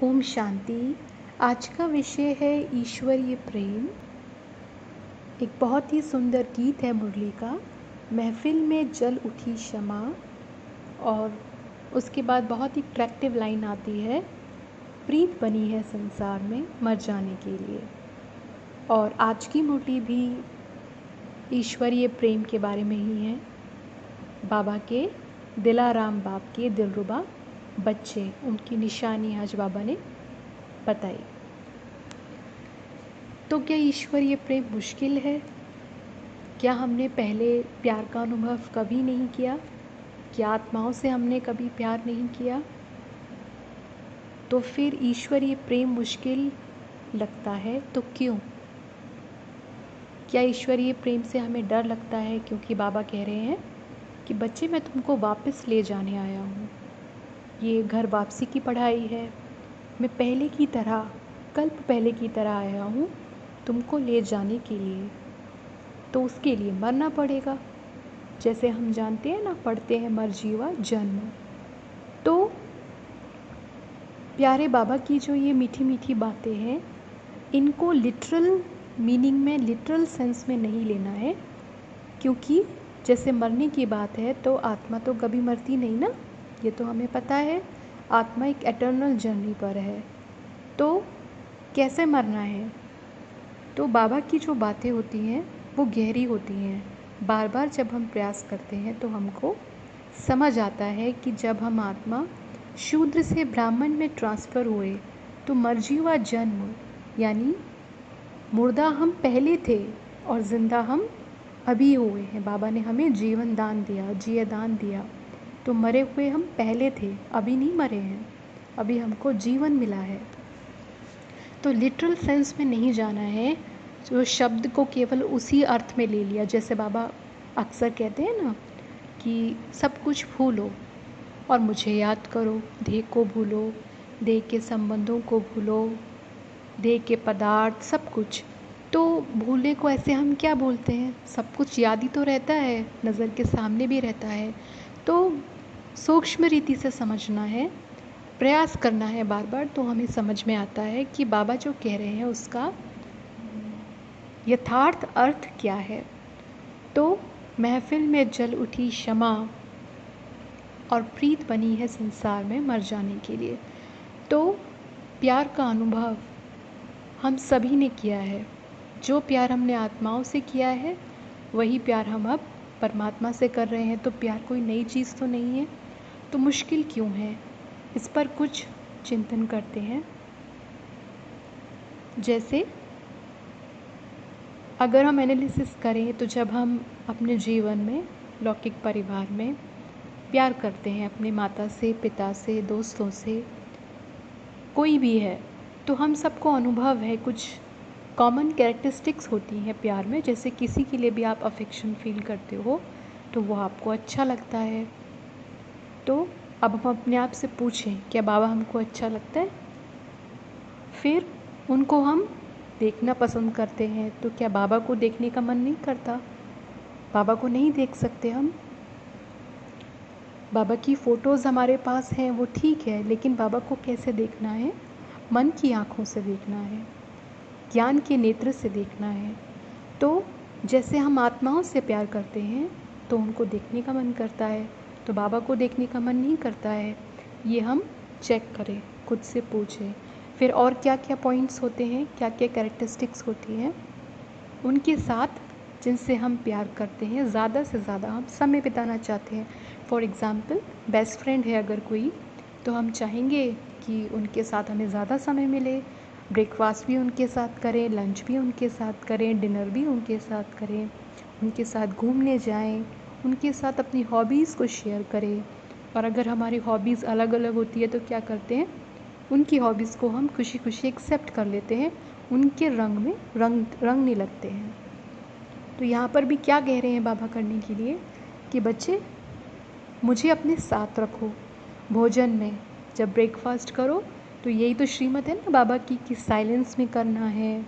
ओम शांति। आज का विषय है ईश्वरीय प्रेम। एक बहुत ही सुंदर गीत है मुरली का, महफिल में जल उठी क्षमा। और उसके बाद बहुत ही अट्रैक्टिव लाइन आती है, प्रीत बनी है संसार में मर जाने के लिए। और आज की मुरली भी ईश्वरीय प्रेम के बारे में ही है। बाबा के दिलाराम बाप के दिलरुबा बच्चे, उनकी निशानी आज बाबा ने बताई। तो क्या ईश्वरीय प्रेम मुश्किल है? क्या हमने पहले प्यार का अनुभव कभी नहीं किया? क्या आत्माओं से हमने कभी प्यार नहीं किया? तो फिर ईश्वरीय प्रेम मुश्किल लगता है तो क्यों? क्या ईश्वरीय प्रेम से हमें डर लगता है क्योंकि बाबा कह रहे हैं कि बच्चे मैं तुमको वापस ले जाने आया हूँ। ये घर वापसी की पढ़ाई है। मैं पहले की तरह, कल्प पहले की तरह आया हूँ तुमको ले जाने के लिए। तो उसके लिए मरना पड़ेगा। जैसे हम जानते हैं ना, पढ़ते हैं मर जीवा जन्म। तो प्यारे बाबा की जो ये मीठी मीठी बातें हैं, इनको लिटरल मीनिंग में, लिटरल सेंस में नहीं लेना है। क्योंकि जैसे मरने की बात है तो आत्मा तो कभी मरती नहीं ना, ये तो हमें पता है। आत्मा एक एटर्नल जर्नी पर है। तो कैसे मरना है? तो बाबा की जो बातें होती हैं वो गहरी होती हैं। बार बार जब हम प्रयास करते हैं तो हमको समझ आता है कि जब हम आत्मा शूद्र से ब्राह्मण में ट्रांसफ़र हुए तो मर्जीवा जन्म, यानी मुर्दा हम पहले थे और ज़िंदा हम अभी हुए हैं। बाबा ने हमें जीवन दान दिया, जिया दान दिया। तो मरे हुए हम पहले थे, अभी नहीं मरे हैं, अभी हमको जीवन मिला है। तो लिटरल सेंस में नहीं जाना है, जो शब्द को केवल उसी अर्थ में ले लिया। जैसे बाबा अक्सर कहते हैं ना कि सब कुछ भूलो और मुझे याद करो। देह को भूलो, देह के संबंधों को भूलो, देह के पदार्थ, सब कुछ। तो भूलने को ऐसे हम क्या बोलते हैं? सब कुछ याद ही तो रहता है, नज़र के सामने भी रहता है। तो सूक्ष्म रीति से समझना है, प्रयास करना है बार बार, तो हमें समझ में आता है कि बाबा जो कह रहे हैं उसका यथार्थ अर्थ क्या है। तो महफिल में जल उठी क्षमा और प्रीत बनी है संसार में मर जाने के लिए। तो प्यार का अनुभव हम सभी ने किया है। जो प्यार हमने आत्माओं से किया है वही प्यार हम अब परमात्मा से कर रहे हैं। तो प्यार कोई नई चीज़ तो नहीं है। तो मुश्किल क्यों है? इस पर कुछ चिंतन करते हैं। जैसे अगर हम एनालिसिस करें तो जब हम अपने जीवन में, लौकिक परिवार में प्यार करते हैं अपने माता से, पिता से, दोस्तों से, कोई भी है, तो हम सबको अनुभव है, कुछ कॉमन कैरेक्टरिस्टिक्स होती हैं प्यार में। जैसे किसी के लिए भी आप अफेक्शन फील करते हो तो वो आपको अच्छा लगता है। तो अब हम अपने आप से पूछें, क्या बाबा हमको अच्छा लगता है? फिर उनको हम देखना पसंद करते हैं, तो क्या बाबा को देखने का मन नहीं करता? बाबा को नहीं देख सकते हम? बाबा की फ़ोटोज़ हमारे पास हैं, वो ठीक है, लेकिन बाबा को कैसे देखना है? मन की आँखों से देखना है, ज्ञान के नेत्र से देखना है। तो जैसे हम आत्माओं से प्यार करते हैं तो उनको देखने का मन करता है, तो बाबा को देखने का मन नहीं करता है। ये हम चेक करें, खुद से पूछें। फिर और क्या क्या पॉइंट्स होते हैं, क्या क्या कैरेक्टरिस्टिक्स होती हैं उनके साथ जिनसे हम प्यार करते हैं, ज़्यादा से ज़्यादा हम समय बिताना चाहते हैं। फॉर एग्ज़ाम्पल, बेस्ट फ्रेंड है अगर कोई, तो हम चाहेंगे कि उनके साथ हमें ज़्यादा समय मिले, ब्रेकफास्ट भी उनके साथ करें, लंच भी उनके साथ करें, डिनर भी उनके साथ करें, उनके साथ घूमने जाएं, उनके साथ अपनी हॉबीज़ को शेयर करें। और अगर हमारी हॉबीज़ अलग अलग होती है तो क्या करते हैं, उनकी हॉबीज़ को हम खुशी खुशी एक्सेप्ट कर लेते हैं, उनके रंग में रंगने लगते हैं। तो यहाँ पर भी क्या कह रहे हैं बाबा करने के लिए कि बच्चे मुझे अपने साथ रखो। भोजन में जब ब्रेकफास्ट करो तो यही तो श्रीमत है ना बाबा की, कि साइलेंस में करना है,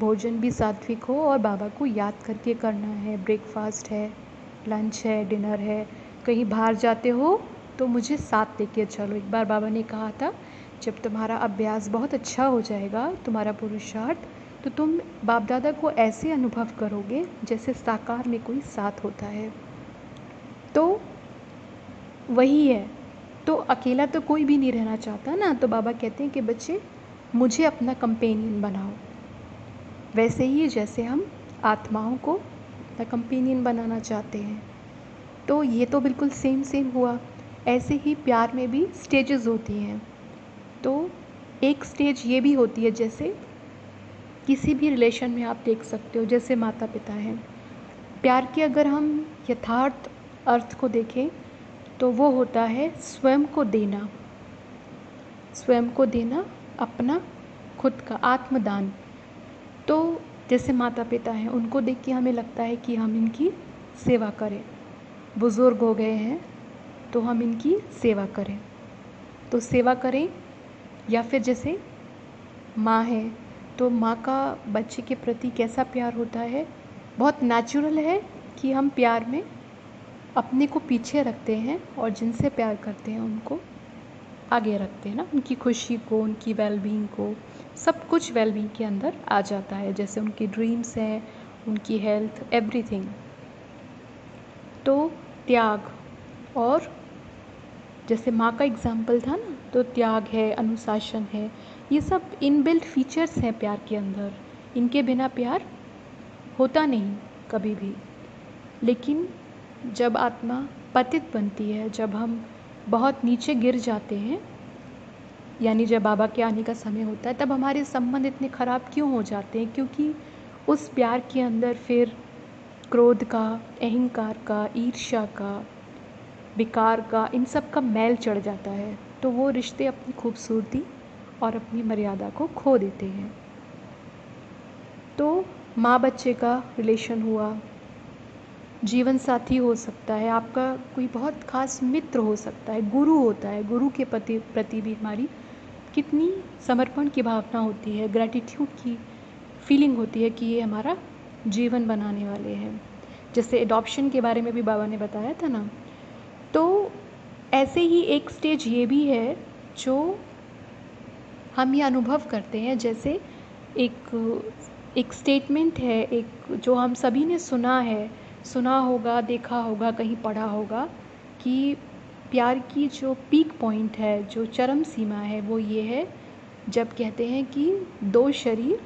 भोजन भी सात्विक हो और बाबा को याद करके करना है। ब्रेकफास्ट है, लंच है, डिनर है, कहीं बाहर जाते हो तो मुझे साथ लेके चलो। एक बार बाबा ने कहा था जब तुम्हारा अभ्यास बहुत अच्छा हो जाएगा, तुम्हारा पुरुषार्थ, तो तुम बाप दादा को ऐसे अनुभव करोगे जैसे साकार में कोई साथ होता है। तो वही है, तो अकेला तो कोई भी नहीं रहना चाहता ना, तो बाबा कहते हैं कि बच्चे मुझे अपना कंपेनियन बनाओ। वैसे ही जैसे हम आत्माओं को अपना कंपेनियन बनाना चाहते हैं। तो ये तो बिल्कुल सेम हुआ। ऐसे ही प्यार में भी स्टेजेस होती हैं। तो एक स्टेज ये भी होती है, जैसे किसी भी रिलेशन में आप देख सकते हो, जैसे माता पिता हैं। प्यार के अगर हम यथार्थ अर्थ को देखें तो वो होता है स्वयं को देना, स्वयं को देना, अपना खुद का आत्मदान। तो जैसे माता पिता हैं, उनको देख के हमें लगता है कि हम इनकी सेवा करें। बुज़ुर्ग हो गए हैं तो हम इनकी सेवा करें, तो सेवा करें। या फिर जैसे माँ है, तो माँ का बच्चे के प्रति कैसा प्यार होता है, बहुत नेचुरल है कि हम प्यार में अपने को पीछे रखते हैं और जिनसे प्यार करते हैं उनको आगे रखते हैं ना, उनकी खुशी को, उनकी वेलबींग को, सब कुछ वेलबींग के अंदर आ जाता है, जैसे उनकी ड्रीम्स हैं, उनकी हेल्थ, एवरीथिंग। तो त्याग, और जैसे माँ का एग्जाम्पल था ना, तो त्याग है, अनुशासन है, ये सब इनबिल्ट फीचर्स हैं प्यार के अंदर। इनके बिना प्यार होता नहीं कभी भी। लेकिन जब आत्मा पतित बनती है, जब हम बहुत नीचे गिर जाते हैं, यानी जब बाबा के आने का समय होता है, तब हमारे संबंध इतने ख़राब क्यों हो जाते हैं? क्योंकि उस प्यार के अंदर फिर क्रोध का, अहंकार का, ईर्ष्या का, विकार का, इन सब का मैल चढ़ जाता है। तो वो रिश्ते अपनी खूबसूरती और अपनी मर्यादा को खो देते हैं। तो माँ बच्चे का रिलेशन हुआ, जीवन साथी हो सकता है, आपका कोई बहुत खास मित्र हो सकता है, गुरु होता है, गुरु के प्रति भी हमारी कितनी समर्पण की भावना होती है, ग्रैटिट्यूड की फीलिंग होती है कि ये हमारा जीवन बनाने वाले हैं। जैसे एडॉप्शन के बारे में भी बाबा ने बताया था ना। तो ऐसे ही एक स्टेज ये भी है जो हम ये अनुभव करते हैं, जैसे एक स्टेटमेंट है, एक जो हम सभी ने सुना होगा, देखा होगा, कहीं पढ़ा होगा, कि प्यार की जो पीक पॉइंट है, जो चरम सीमा है, वो ये है जब कहते हैं कि 2 शरीर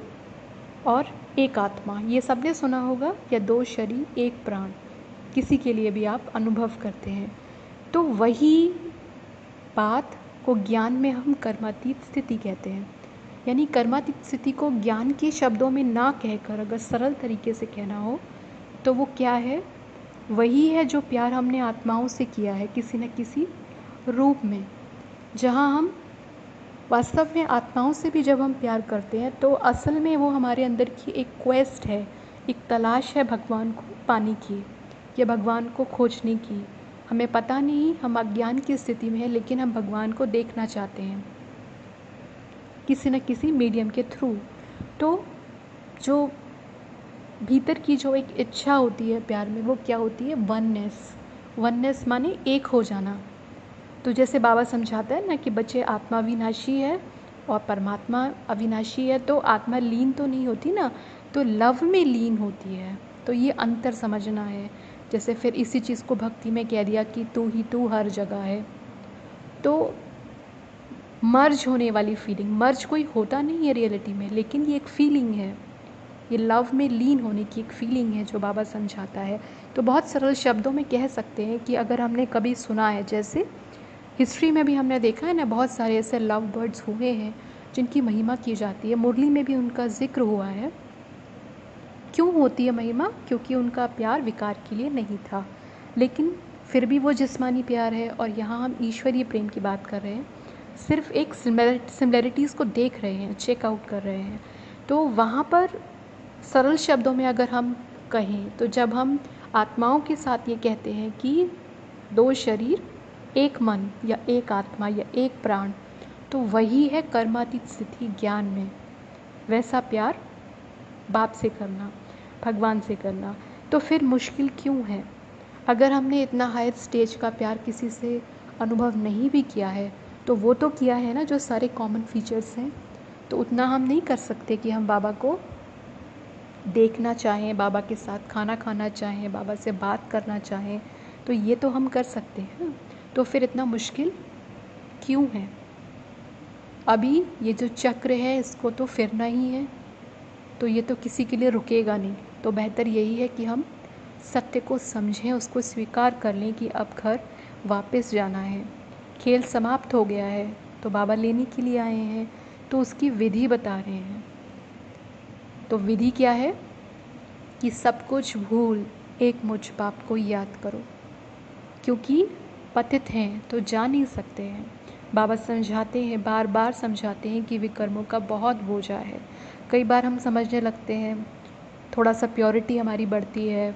और एक आत्मा। ये सबने सुना होगा, या 2 शरीर एक प्राण, किसी के लिए भी आप अनुभव करते हैं। तो वही बात को ज्ञान में हम कर्मातीत स्थिति कहते हैं। यानी कर्मातीत स्थिति को ज्ञान के शब्दों में ना कहकर अगर सरल तरीके से कहना हो तो वो क्या है? वही है जो प्यार हमने आत्माओं से किया है किसी न किसी रूप में। जहाँ हम वास्तव में आत्माओं से भी जब हम प्यार करते हैं तो असल में वो हमारे अंदर की एक क्वेस्ट है, एक तलाश है भगवान को पाने की या भगवान को खोजने की। हमें पता नहीं, हम अज्ञान की स्थिति में हैं, लेकिन हम भगवान को देखना चाहते हैं किसी न किसी मीडियम के थ्रू। तो जो भीतर की जो एक इच्छा होती है प्यार में, वो क्या होती है? वननेस माने एक हो जाना। तो जैसे बाबा समझाता है ना कि बच्चे, आत्मा अविनाशी है और परमात्मा अविनाशी है, तो आत्मा लीन तो नहीं होती ना, तो लव में लीन होती है। तो ये अंतर समझना है। जैसे फिर इसी चीज़ को भक्ति में कह दिया कि तू ही तू हर जगह है। तो मर्ज होने वाली फीलिंग, मर्ज कोई होता नहीं है रियलिटी में, लेकिन ये एक फीलिंग है, ये लव में लीन होने की एक फीलिंग है जो बाबा समझाता है। तो बहुत सरल शब्दों में कह सकते हैं कि अगर हमने कभी सुना है, जैसे हिस्ट्री में भी हमने देखा है ना, बहुत सारे ऐसे लव बर्ड्स हुए हैं जिनकी महिमा की जाती है। मुरली में भी उनका जिक्र हुआ है। क्यों होती है महिमा? क्योंकि उनका प्यार विकार के लिए नहीं था, लेकिन फिर भी वो जिस्मानी प्यार है। और यहाँ हम ईश्वरीय प्रेम की बात कर रहे हैं, सिर्फ एक सिमिलरिटीज़ को देख रहे हैं, चेकआउट कर रहे हैं। तो वहाँ पर सरल शब्दों में अगर हम कहें, तो जब हम आत्माओं के साथ ये कहते हैं कि 2 शरीर एक मन या एक आत्मा या एक प्राण, तो वही है कर्मातीत स्थिति ज्ञान में। वैसा प्यार बाप से करना, भगवान से करना। तो फिर मुश्किल क्यों है? अगर हमने इतना हायर स्टेज का प्यार किसी से अनुभव नहीं भी किया है, तो वो तो किया है ना जो सारे कॉमन फीचर्स हैं, तो उतना हम नहीं कर सकते कि हम बाबा को देखना चाहें, बाबा के साथ खाना खाना चाहें, बाबा से बात करना चाहें, तो ये तो हम कर सकते हैं ना। तो फिर इतना मुश्किल क्यों है? अभी ये जो चक्र है इसको तो फिरना ही है, तो ये तो किसी के लिए रुकेगा नहीं। तो बेहतर यही है कि हम सत्य को समझें, उसको स्वीकार कर लें कि अब घर वापस जाना है, खेल समाप्त हो गया है, तो बाबा लेने के लिए आए हैं, तो उसकी विधि बता रहे हैं। तो विधि क्या है कि सब कुछ भूल एक मुझ बाप को याद करो, क्योंकि पतित हैं तो जा नहीं सकते हैं। बाबा समझाते हैं, बार बार समझाते हैं कि विकर्मों का बहुत बोझा है। कई बार हम समझने लगते हैं, थोड़ा सा प्योरिटी हमारी बढ़ती है,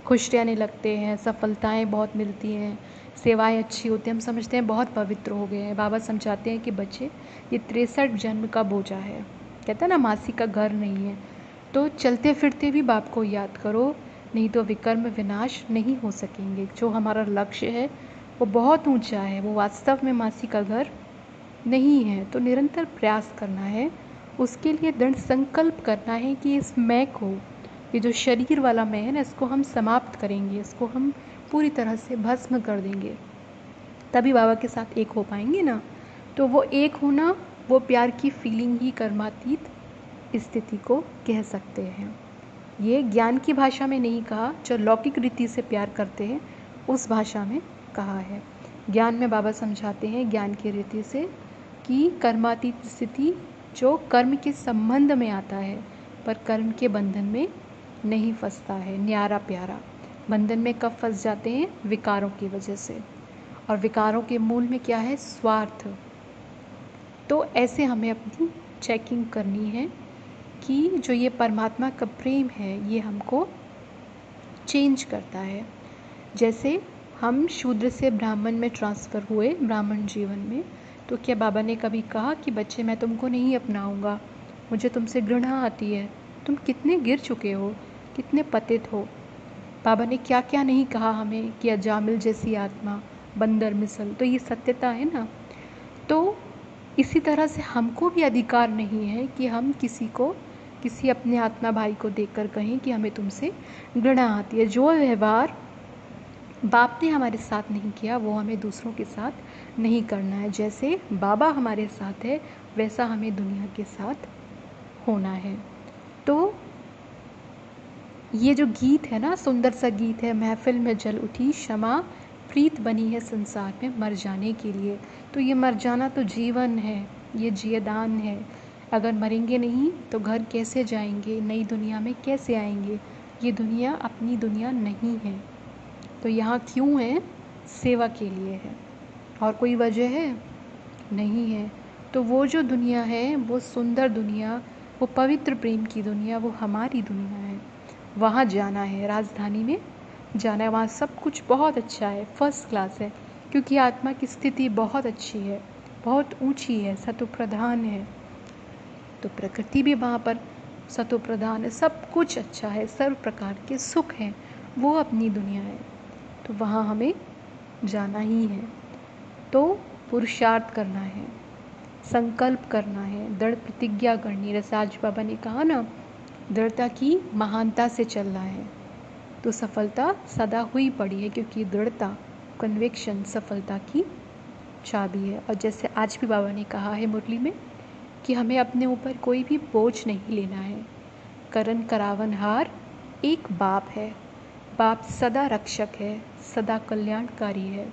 खुश रहने लगते हैं, सफलताएं बहुत मिलती हैं, सेवाएं अच्छी होती हैं, हम समझते हैं बहुत पवित्र हो गए हैं। बाबा समझाते हैं कि बच्चे, ये 63 जन्म का बोझा है। कहते हैं ना, मासी का घर नहीं है। तो चलते फिरते भी बाप को याद करो, नहीं तो विकर्म विनाश नहीं हो सकेंगे। जो हमारा लक्ष्य है वो बहुत ऊंचा है, वो वास्तव में मासी का घर नहीं है। तो निरंतर प्रयास करना है, उसके लिए दृढ़ संकल्प करना है कि इस मैं को, ये जो शरीर वाला मैं है ना, इसको हम समाप्त करेंगे, इसको हम पूरी तरह से भस्म कर देंगे, तभी बाबा के साथ एक हो पाएंगे ना। तो वो एक होना, वो प्यार की फीलिंग ही कर्मातीत स्थिति को कह सकते हैं। ये ज्ञान की भाषा में नहीं कहा, जो लौकिक रीति से प्यार करते हैं उस भाषा में कहा है। ज्ञान में बाबा समझाते हैं ज्ञान की रीति से कि कर्मातीत स्थिति जो कर्म के संबंध में आता है पर कर्म के बंधन में नहीं फंसता है। न्यारा प्यारा, बंधन में कब फंस जाते हैं? विकारों की वजह से, और विकारों के मूल में क्या है? स्वार्थ। तो ऐसे हमें अपनी चेकिंग करनी है कि जो ये परमात्मा का प्रेम है ये हमको चेंज करता है। जैसे हम शूद्र से ब्राह्मण में ट्रांसफ़र हुए, ब्राह्मण जीवन में, तो क्या बाबा ने कभी कहा कि बच्चे मैं तुमको नहीं अपनाऊंगा, मुझे तुमसे घृणा आती है, तुम कितने गिर चुके हो, कितने पतित हो। बाबा ने क्या क्या नहीं कहा हमें कि अजामिल जैसी आत्मा, बंदर मिसल। तो ये सत्यता है ना। तो इसी तरह से हमको भी अधिकार नहीं है कि हम किसी अपने आत्मा भाई को देखकर कहें कि हमें तुमसे घृणा आती है। जो व्यवहार बाप ने हमारे साथ नहीं किया वो हमें दूसरों के साथ नहीं करना है। जैसे बाबा हमारे साथ है वैसा हमें दुनिया के साथ होना है। तो ये जो गीत है ना, सुंदर सा गीत है, महफिल में जल उठी क्षमा प्रीत बनी है संसार में मर जाने के लिए। तो ये मर जाना तो जीवन है, ये जियदान है। अगर मरेंगे नहीं तो घर कैसे जाएंगे, नई दुनिया में कैसे आएंगे? ये दुनिया अपनी दुनिया नहीं है। तो यहाँ क्यों है? सेवा के लिए है, और कोई वजह है नहीं है। तो वो जो दुनिया है, वो सुंदर दुनिया, वो पवित्र प्रेम की दुनिया, वो हमारी दुनिया है। वहाँ जाना है, राजधानी में जाना है। वहाँ सब कुछ बहुत अच्छा है, फर्स्ट क्लास है, क्योंकि आत्मा की स्थिति बहुत अच्छी है, बहुत ऊंची है, सतो प्रधान है। तो प्रकृति भी वहाँ पर सतो प्रधान है, सब कुछ अच्छा है, सर्व प्रकार के सुख हैं, वो अपनी दुनिया है। तो वहाँ हमें जाना ही है। तो पुरुषार्थ करना है, संकल्प करना है, दृढ़ प्रतिज्ञा करनी है। जैसे आज बाबा ने कहा ना, दृढ़ता की महानता से चलना है, तो सफलता सदा हुई पड़ी है, क्योंकि दृढ़ता, कन्विक्शन सफलता की चाबी है। और जैसे आज भी बाबा ने कहा है मुरली में कि हमें अपने ऊपर कोई भी बोझ नहीं लेना है। करन करावनहार एक बाप है, बाप सदा रक्षक है, सदा कल्याणकारी है।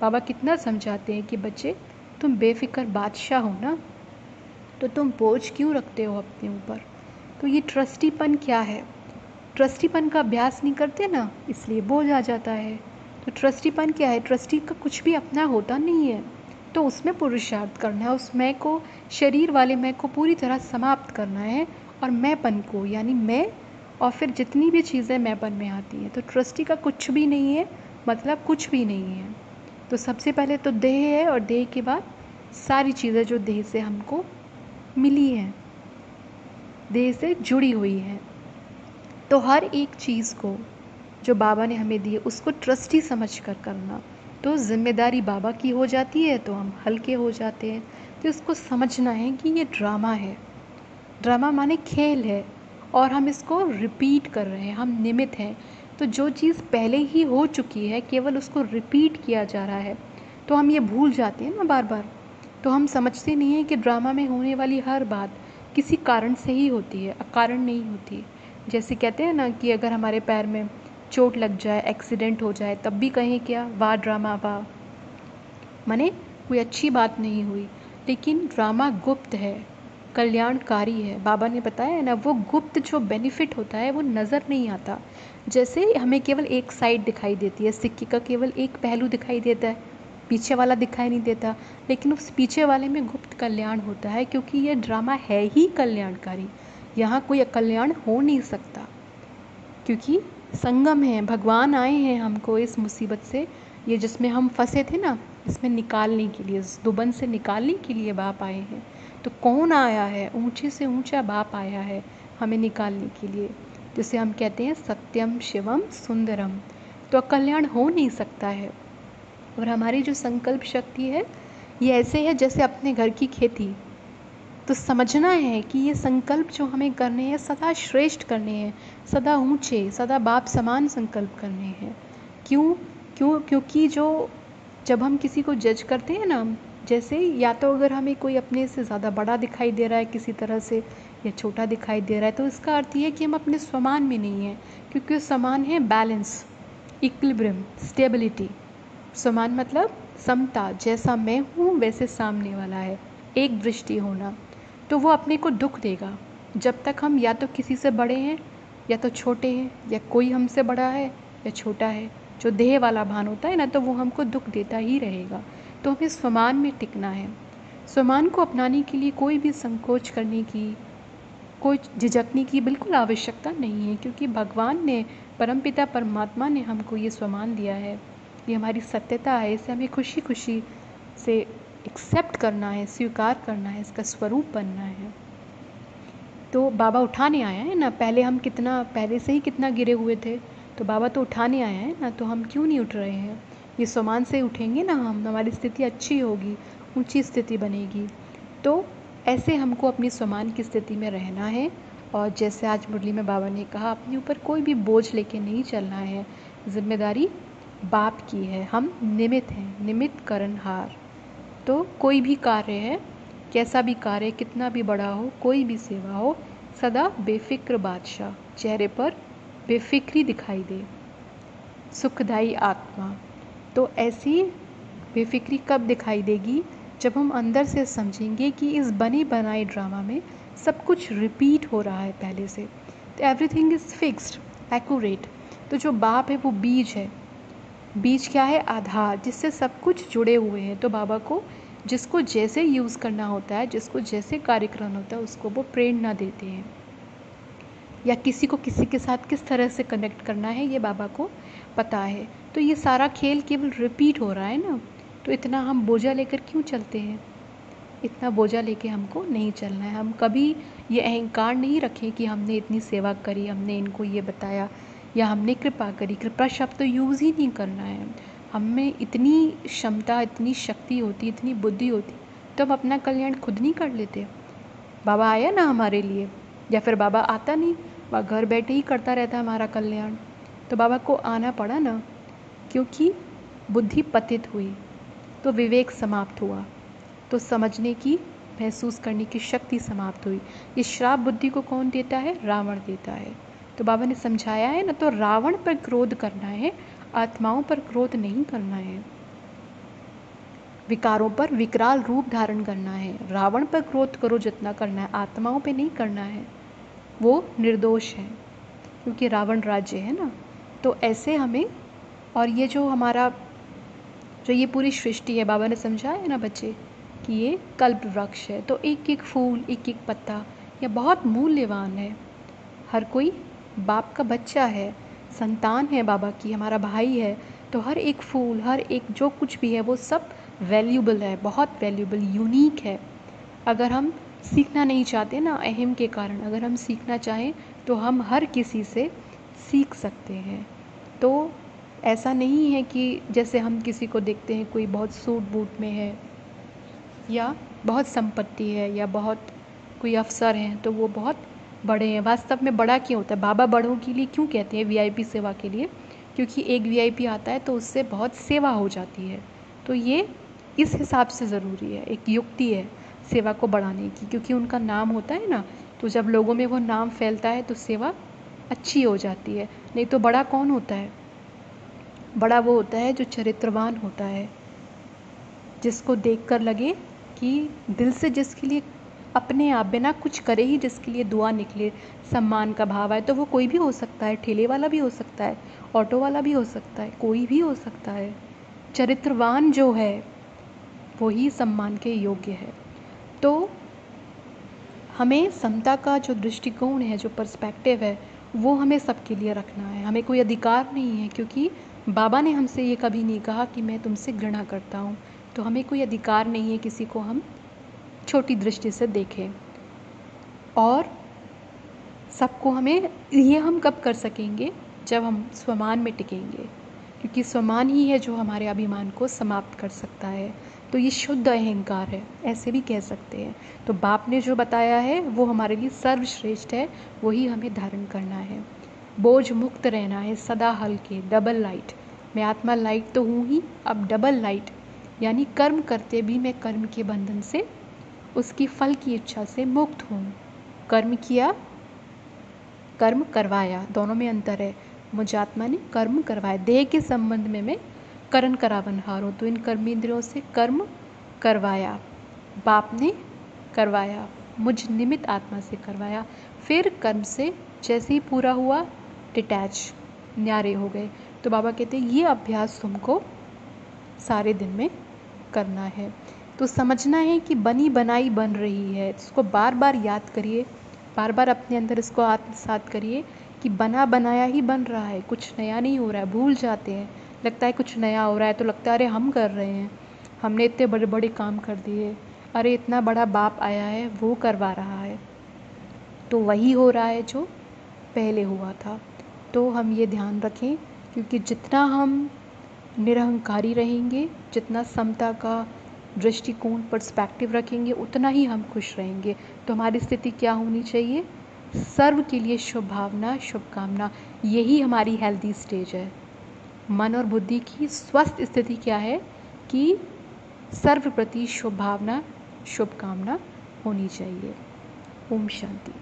बाबा कितना समझाते हैं कि बच्चे तुम बेफिक्र बादशाह हो ना, तो तुम बोझ क्यों रखते हो अपने ऊपर? तो ये ट्रस्टीपन क्या है? ट्रस्टीपन का अभ्यास नहीं करते ना, इसलिए बोझ आ जाता है। तो ट्रस्टीपन क्या है? ट्रस्टी का कुछ भी अपना होता नहीं है, तो उसमें पुरुषार्थ करना है, उस मैं को, शरीर वाले मैं को पूरी तरह समाप्त करना है, और मैंपन को, यानी मैं और फिर जितनी भी चीज़ें मैंपन में आती हैं। तो ट्रस्टी का कुछ भी नहीं है, मतलब कुछ भी नहीं है। तो सबसे पहले तो देह है, और देह के बाद सारी चीज़ें जो देह से हमको मिली हैं, देह से जुड़ी हुई हैं। तो हर एक चीज़ को जो बाबा ने हमें दी है उसको ट्रस्टी समझ कर करना, तो जिम्मेदारी बाबा की हो जाती है तो हम हल्के हो जाते हैं। तो इसको समझना है कि ये ड्रामा है। ड्रामा माने खेल है और हम इसको रिपीट कर रहे हैं, हम निमित्त हैं। तो जो चीज़ पहले ही हो चुकी है केवल उसको रिपीट किया जा रहा है, तो हम ये भूल जाते हैं ना बार बार। तो हम समझते नहीं हैं कि ड्रामा में होने वाली हर बात किसी कारण से ही होती है, अकारण नहीं होती। जैसे कहते हैं ना कि अगर हमारे पैर में चोट लग जाए, एक्सीडेंट हो जाए, तब भी कहें क्या, वाह ड्रामा वाह, माने कोई अच्छी बात नहीं हुई। लेकिन ड्रामा गुप्त है, कल्याणकारी है। बाबा ने बताया है ना, वो गुप्त जो बेनिफिट होता है वो नज़र नहीं आता। जैसे हमें केवल एक साइड दिखाई देती है, सिक्के का केवल एक पहलू दिखाई देता है, पीछे वाला दिखाई नहीं देता। लेकिन उस पीछे वाले में गुप्त कल्याण होता है, क्योंकि ये ड्रामा है ही कल्याणकारी। यहाँ कोई अकल्याण हो नहीं सकता, क्योंकि संगम है। भगवान आए हैं हमको इस मुसीबत से, ये जिसमें हम फंसे थे ना, इसमें निकालने के लिए, इस दुबन से निकालने के लिए बाप आए हैं। तो कौन आया है? ऊंचे से ऊंचा बाप आया है हमें निकालने के लिए, जिसे हम कहते हैं सत्यम शिवम सुंदरम। तो कल्याण हो नहीं सकता है। और हमारी जो संकल्प शक्ति है ये ऐसे है जैसे अपने घर की खेती। तो समझना है कि ये संकल्प जो हमें करने हैं सदा श्रेष्ठ करने हैं, सदा ऊंचे, सदा बाप समान संकल्प करने हैं। क्यों? क्योंकि जब हम किसी को जज करते हैं ना, जैसे या तो अगर हमें कोई अपने से ज़्यादा बड़ा दिखाई दे रहा है किसी तरह से, या छोटा दिखाई दे रहा है, तो इसका अर्थ ये है कि हम अपने समान में नहीं हैं। क्योंकि समान है बैलेंस, इक्विलिब्रियम, स्टेबिलिटी। समान मतलब समता, जैसा मैं हूँ वैसे सामने वाला है, एक दृष्टि होना। तो वो अपने को दुख देगा जब तक हम या तो किसी से बड़े हैं या तो छोटे हैं, या कोई हमसे बड़ा है या छोटा है। जो देह वाला भान होता है ना, तो वो हमको दुख देता ही रहेगा। तो हमें स्वमान में टिकना है। स्वमान को अपनाने के लिए कोई भी संकोच करने की, कोई झिझकने की बिल्कुल आवश्यकता नहीं है, क्योंकि भगवान ने, परमपिता परमात्मा ने हमको ये स्वमान दिया है। ये हमारी सत्यता है, इसे हमें खुशी खुशी से एक्सेप्ट करना है, स्वीकार करना है, इसका स्वरूप बनना है। तो बाबा उठाने आया है ना, पहले हम कितना, पहले से ही कितना गिरे हुए थे, तो बाबा तो उठाने आया है ना, तो हम क्यों नहीं उठ रहे हैं? ये सम्मान से उठेंगे ना हम, हमारी स्थिति अच्छी होगी, ऊंची स्थिति बनेगी। तो ऐसे हमको अपनी सम्मान की स्थिति में रहना है। और जैसे आज मुरली में बाबा ने कहा, अपने ऊपर कोई भी बोझ लेके नहीं चलना है, जिम्मेदारी बाप की है, हम निमित्त हैं, निमित्त करनहार। तो कोई भी कार्य है, कैसा भी कार्य, कितना भी बड़ा हो, कोई भी सेवा हो, सदा बेफिक्र बादशाह, चेहरे पर बेफिक्री दिखाई दे, सुखदाई आत्मा। तो ऐसी बेफिक्री कब दिखाई देगी? जब हम अंदर से समझेंगे कि इस बने बनाए ड्रामा में सब कुछ रिपीट हो रहा है पहले से। तो एवरीथिंग इज़ फिक्स्ड, एक्यूरेट। तो जो बाप है वो बीज है। बीज क्या है? आधार, जिससे सब कुछ जुड़े हुए हैं। तो बाबा को जिसको जैसे यूज़ करना होता है, जिसको जैसे कार्य करना होता है, उसको वो प्रेरणा देते हैं, या किसी को किसी के साथ किस तरह से कनेक्ट करना है ये बाबा को पता है। तो ये सारा खेल केवल रिपीट हो रहा है ना, तो इतना हम बोझा लेकर क्यों चलते हैं? इतना बोझा लेके हमको नहीं चलना है। हम कभी ये अहंकार नहीं रखें कि हमने इतनी सेवा करी, हमने इनको ये बताया, या हमने कृपा करी। कृपा शब्द तो यूज़ ही नहीं करना है। हम में इतनी क्षमता, इतनी शक्ति होती, इतनी बुद्धि होती, तो हम अपना कल्याण खुद नहीं कर लेते? बाबा आया ना हमारे लिए, या फिर बाबा आता नहीं, वह घर बैठे ही करता रहता है हमारा कल्याण। तो बाबा को आना पड़ा ना, क्योंकि बुद्धि पतित हुई तो विवेक समाप्त हुआ, तो समझने की, महसूस करने की शक्ति समाप्त हुई। ये श्राप बुद्धि को कौन देता है? रावण देता है। तो बाबा ने समझाया है ना, तो रावण पर क्रोध करना है, आत्माओं पर क्रोध नहीं करना है। विकारों पर विकराल रूप धारण करना है। रावण पर क्रोध करो जितना करना है, आत्माओं पे नहीं करना है। वो निर्दोष है, क्योंकि रावण राज्य है ना। तो ऐसे हमें, और ये जो हमारा, जो ये पूरी सृष्टि है, बाबा ने समझाया है ना बच्चे कि ये कल्प वृक्ष है। तो एक एक फूल, एक एक पत्ता, यह बहुत मूल्यवान है। हर कोई बाप का बच्चा है, संतान है बाबा की, हमारा भाई है। तो हर एक फूल, हर एक जो कुछ भी है, वो सब वैल्यूबल है, बहुत वैल्यूबल, यूनिक है। अगर हम सीखना नहीं चाहते ना अहम के कारण, अगर हम सीखना चाहें तो हम हर किसी से सीख सकते हैं। तो ऐसा नहीं है कि जैसे हम किसी को देखते हैं कोई बहुत सूट बूट में है या बहुत संपत्ति है या बहुत कोई अफसर हैं तो वो बहुत बड़े हैं। वास्तव में बड़ा क्यों होता है? बाबा बड़ों के लिए क्यों कहते हैं वीआईपी सेवा के लिए? क्योंकि एक वीआईपी आता है तो उससे बहुत सेवा हो जाती है। तो ये इस हिसाब से ज़रूरी है, एक युक्ति है सेवा को बढ़ाने की, क्योंकि उनका नाम होता है ना, तो जब लोगों में वो नाम फैलता है तो सेवा अच्छी हो जाती है। नहीं तो बड़ा कौन होता है? बड़ा वो होता है जो चरित्रवान होता है, जिसको देखकर लगे कि दिल से जिसके लिए अपने आप बिना कुछ करे ही जिसके लिए दुआ निकले, सम्मान का भाव आए। तो वो कोई भी हो सकता है, ठेले वाला भी हो सकता है, ऑटो वाला भी हो सकता है, कोई भी हो सकता है। चरित्रवान जो है वो ही सम्मान के योग्य है। तो हमें समता का जो दृष्टिकोण है, जो पर्सपेक्टिव है, वो हमें सबके लिए रखना है। हमें कोई अधिकार नहीं है, क्योंकि बाबा ने हमसे ये कभी नहीं कहा कि मैं तुमसे घृणा करता हूँ। तो हमें कोई अधिकार नहीं है किसी को हम छोटी दृष्टि से देखें। और सबको हमें ये हम कब कर सकेंगे? जब हम स्वमान में टिकेंगे, क्योंकि स्वमान ही है जो हमारे अभिमान को समाप्त कर सकता है। तो ये शुद्ध अहंकार है, ऐसे भी कह सकते हैं। तो बाप ने जो बताया है वो हमारे लिए सर्वश्रेष्ठ है, वही हमें धारण करना है। बोझ मुक्त रहना है, सदा हल्के, डबल लाइट। मैं आत्मा लाइट तो हूँ ही, अब डबल लाइट, यानी कर्म करते भी मैं कर्म के बंधन से, उसकी फल की इच्छा से मुक्त हूँ। कर्म किया, कर्म करवाया, दोनों में अंतर है। मुझ आत्मा ने कर्म करवाया, देह के संबंध में मैं करण करावनहार हूँ, तो इन कर्मेंद्रियों से कर्म करवाया, बाप ने करवाया, मुझ निमित्त आत्मा से करवाया। फिर कर्म से जैसे ही पूरा हुआ, डिटैच, न्यारे हो गए। तो बाबा कहते हैं ये अभ्यास तुमको सारे दिन में करना है। तो समझना है कि बनी बनाई बन रही है, इसको बार बार याद करिए, बार बार अपने अंदर इसको आत्मसात करिए कि बना बनाया ही बन रहा है, कुछ नया नहीं हो रहा है। भूल जाते हैं, लगता है कुछ नया हो रहा है तो लगता है अरे हम कर रहे हैं, हमने इतने बड़े बड़े काम कर दिए, अरे इतना बड़ा बाप आया है वो करवा रहा है। तो वही हो रहा है जो पहले हुआ था। तो हम ये ध्यान रखें, क्योंकि जितना हम निरहंकारी रहेंगे, जितना समता का दृष्टिकोण पर्सपेक्टिव रखेंगे, उतना ही हम खुश रहेंगे। तो हमारी स्थिति क्या होनी चाहिए? सर्व के लिए शुभ भावना, शुभकामना, यही हमारी हेल्दी स्टेज है। मन और बुद्धि की स्वस्थ स्थिति क्या है? कि सर्व प्रति शुभ भावना, शुभकामना होनी चाहिए। ओम शांति।